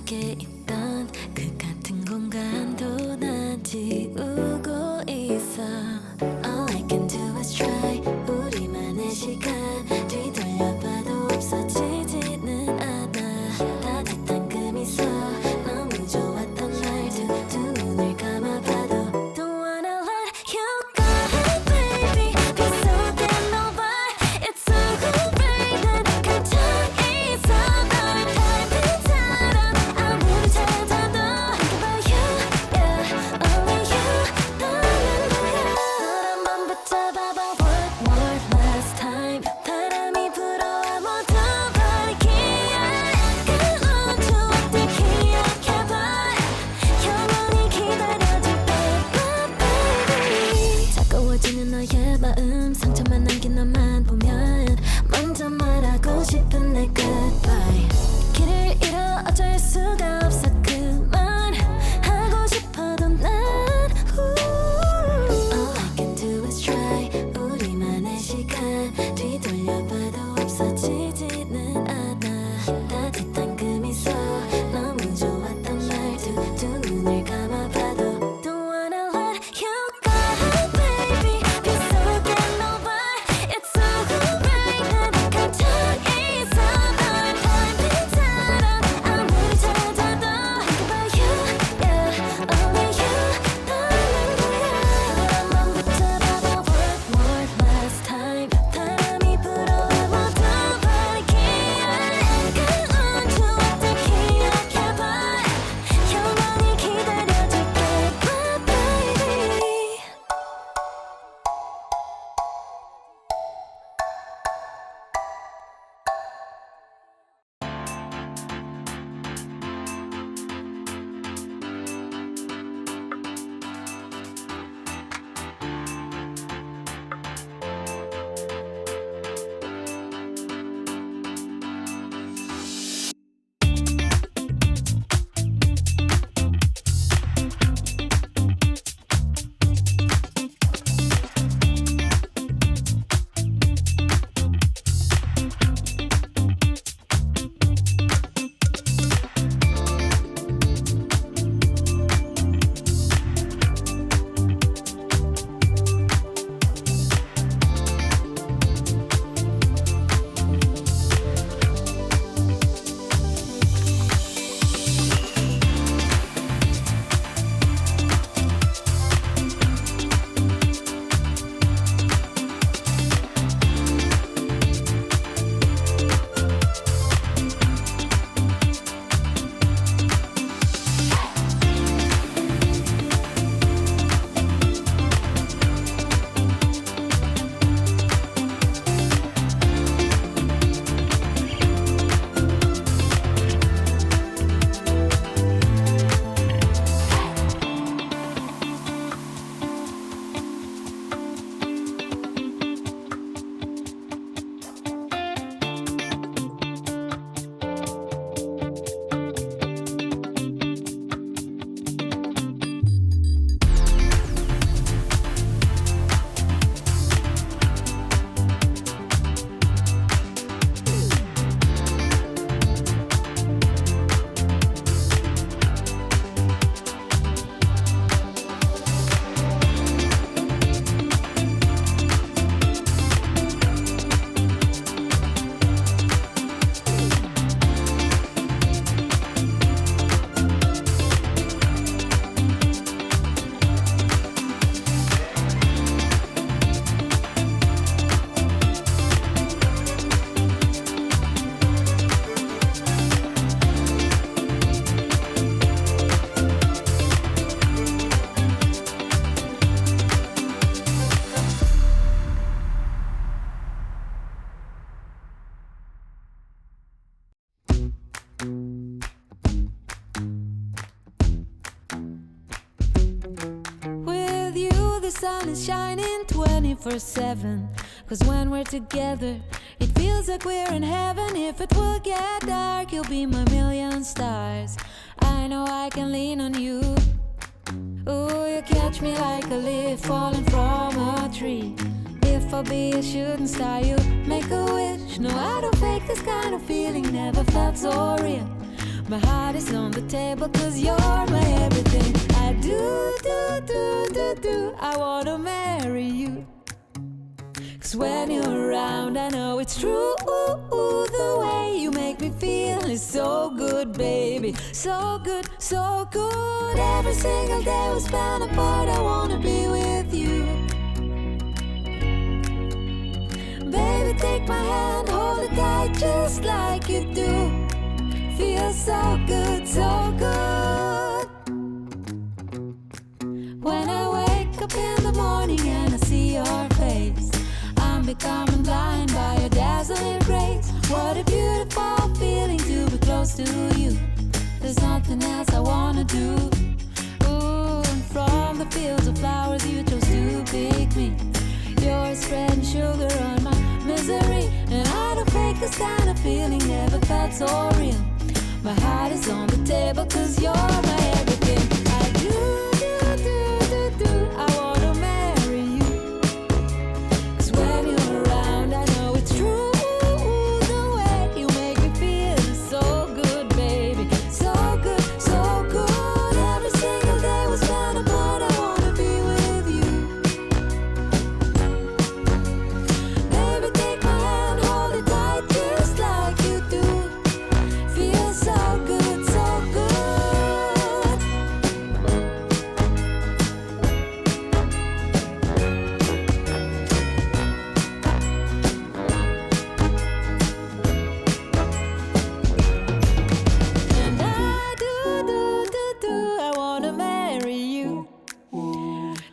함께 있던 그 같은 공간도 난 지우고 있어. All I can do is try. 우리만의 시간 뒤돌려봐도 없어지지는 않아. 따뜻한 그 미소 너무 좋았던 말투 두 눈을 감아봐도 Don't wanna let you go baby. 빗속에 너와 It's so great. 난 감정이 있어. 널 달빛처럼 아무리 찾아도 Think about you, yeah, only you. 너는 뭐야. 널 한번 붙잡아봐 one more last time. 바람이 불어와 모두 버리기에 그런 추억들 기억해봐. 영원히 기다려줄게 baby. 차가워지는 너의 마음 상처만 남긴 너만 보면 먼저 말하고 싶은 내 goodbye. 길을 잃어 어쩔 수가 없어 그만 하고 싶어도 난 All I can do is try. 우리만의 시간 뒤돌려봐도 없어지지는 않아. 따뜻한 그 미소 너무 좋았던 말투 두 눈을 감아봐도 Don't wanna let you go baby. 빗속에 너와 It's so great. 난 감정이 있어. 널 달빛처럼 아무리 찾아도 Think about you, yeah, only you. 너는 뭐야. 널 한번 붙잡아봐 one more last time. 바람이 불어와 모두 버리기에 그런 추억들 기억해봐. 영원히 기다려줄게 baby. With you the sun is shining 24/7. 'Cause when we're together it feels like we're in heaven. If it will get dark you'll be my million stars. I know I can lean on you. Ooh, you catch me like a leaf falling from a tree. If I'll be a shooting star you make a wish. No, I don't fake this kind of feeling, never felt so real. My heart is on the table, 'cause you're my everything. I do, I wanna marry you. 'Cause when you're around, I know it's true. The way you make me feel is so good, baby. So good, so good. Every single day we spend apart, I wanna be with you. Baby, take my hand, hold it tight just like you do. Feels so good, so good. When I wake up in the morning and I see your face, I'm becoming blind by your dazzling grace. What a beautiful feeling to be close to you. There's nothing else I wanna do. Ooh, and from the fields of flowers you chose to pick me. You're spreading sugar on my misery, and I don't fake this kind of feeling, never felt so real. My heart is on the table, 'cause you're my everything. I do, I wanna marry you. 'Cause when you're around, I know it's true. The way you make me feel is so good, baby. So good, so good. Every single day we spend apart, I wanna be with you. Baby, take my hand, hold it tight just like you do. Feels so good, so good. And I do, I wanna marry you.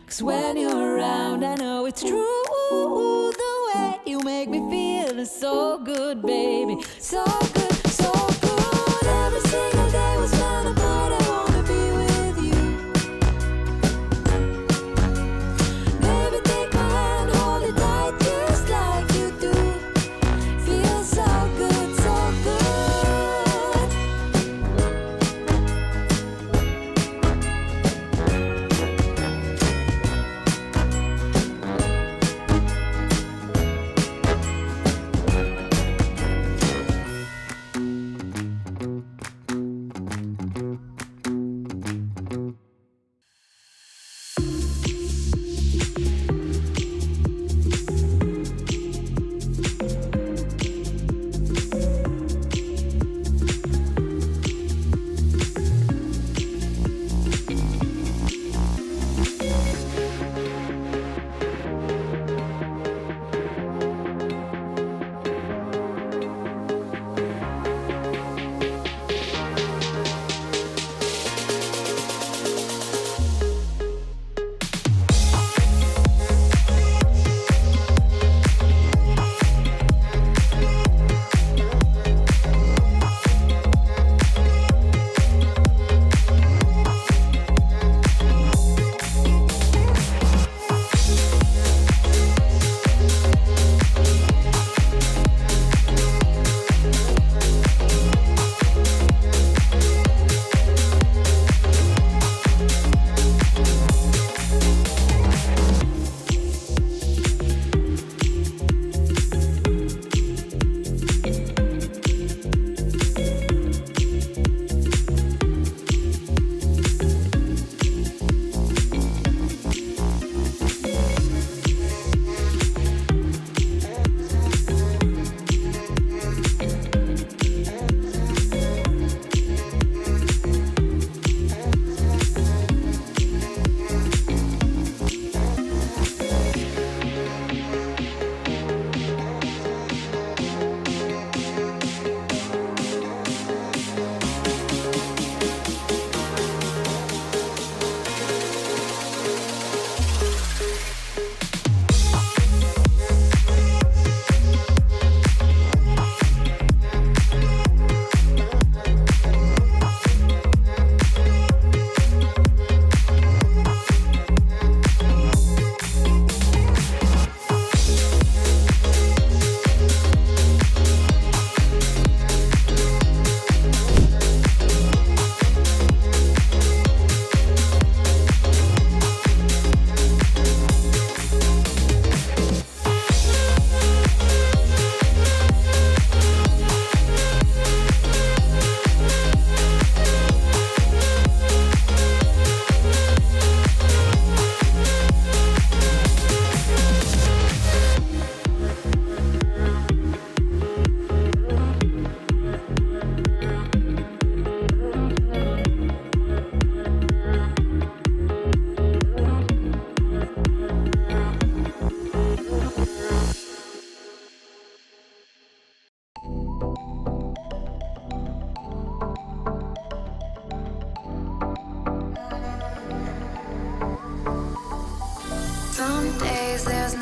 'Cause when you're around, I know it's true. The way you make me feel is so good, baby. So good, so good. Every single day we spend apart, I wanna be with you. Baby, take my hand, hold it tight just like you do. Feels so good, so good.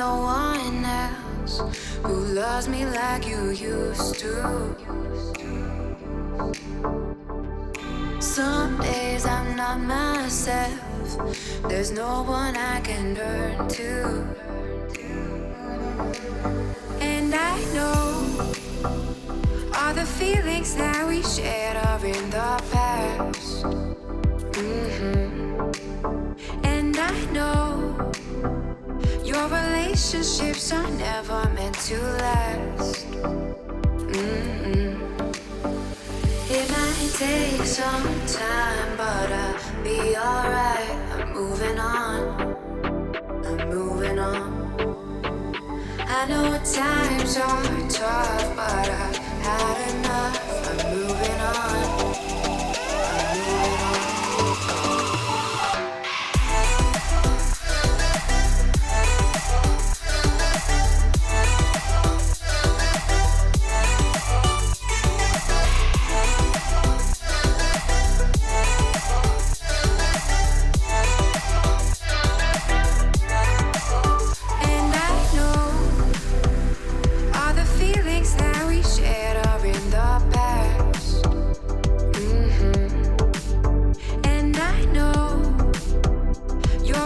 no one else who loves me like you used to. Some days I'm not myself. There's no one I can turn to. And I know all the feelings that we shared are in the past. And I know your relationships are never meant to last. It might take some time, but I'll be alright. I'm moving on. I'm moving on. I know times are tough, but I've had enough. I'm moving on. I'm moving on.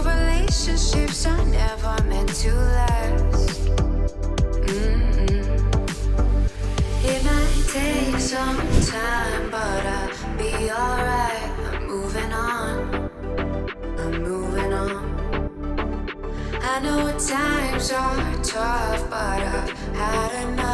Relationships are never meant to last. It might take some time, but I'll be alright. I'm moving on. I'm moving on. I know times are tough, but I've had enough.